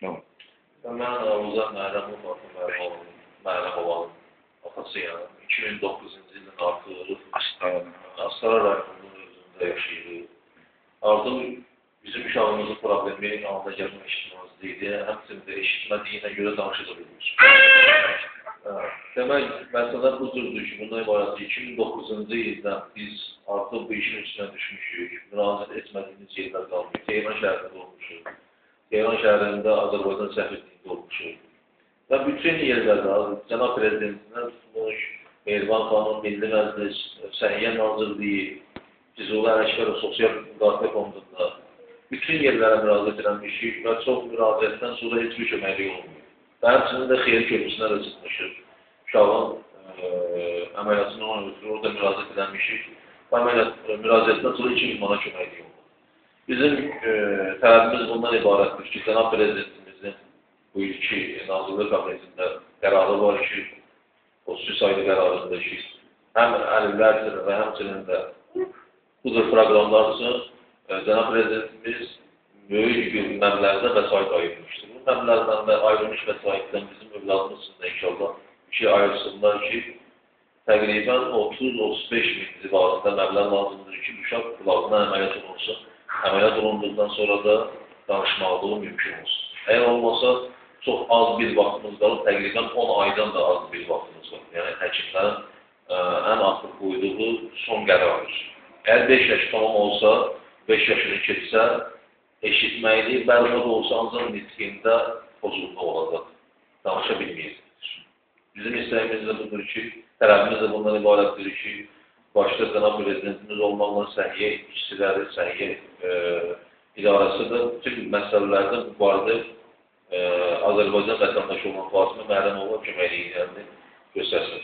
Mən Avuzar Məhrəm oğlanın atasıyam. 2009-cu ildən artıq Astara rayonunun özündə yaşayırıq. Artıq bizim uşağımızın problemi anında gəlmə eşitmezliyidir. Həmçində eşitmədiyinə görə danışıca bilmir. Demək, məsələ bu cürdür ki, bundan ibarət 2009-cu ildən biz artıq bu işin üstünə düşmüşük. Müraciət etmədiyimiz yerlər qalmıyor. Tehran şəhərində olmuşuq. Tehran şəhərində Azərbaycan səfirliyində olmuşuq. Və bütün yerlərdə Cənab Prezidentindən tutmuş, Mehriban xanım, Milli Məclis, Səhiyyə Nazirliyi, Füzuli Ələkbərov Sosial Müdafiə Fondunda bütün yerlərə müraciət edilmişik və çox müraciətdən sonra heç bir köməklik olmuyor. Və həmçinin də xeyir körpüsünə də çıxmışıq. Uşağın əməliyyatını ona ötürü orada müraciət edilmişik və müraciətdən sonra 200 mana köməklik oldu. Bizim tələbimiz bundan ibarətdir ki, Cənab Prezidentimizin bu ilki Nazirlik Kabinetində qərarı var ki, o sayılı qərarında ki, həm əlillərdir və həmçinin də bu cür proqramlar üçün Cənab Prezidentimiz böyük bir məbləğdə vəsait ayırmışdır. Bu məbləğdən və ayrılmış vəsaitdən bizim övladımız üçün də inşallah bir şey ayırsınlar ki, təqribən 30-35 min civarında məbləğ lazımdır ki, uşaq qulağına əməliyyat olunsun. Əməliyyat olunduqdan sonra da danışmaqlığı mümkün olsun. Əgər olmasa, çox az bir vaxtımız qalıb, təqribən 10 aydan da az bir vaxtımız qalıb. Yəni, həkimlərin ən artıq qoyduğu son qərardır. Əgər 5 yaş tamam olsa, 5 yaşını keçsə, eşitməkli, bərbad olsa, ancaq nitqində pozulma olacaq. Danışa bilməyəcəkdir. Bizim istəyimiz də budur ki, tələbimiz də bundan ibarətdir ki, başda Cənab Prezidentimiz olmaqla səhiyyə işçiləri, səhiyyə idarəsi də bütün məsələlərdə bu barədə Azərbaycan vətəndaşı olan Fatimə Məhrəmova köməkliyi göstərsin.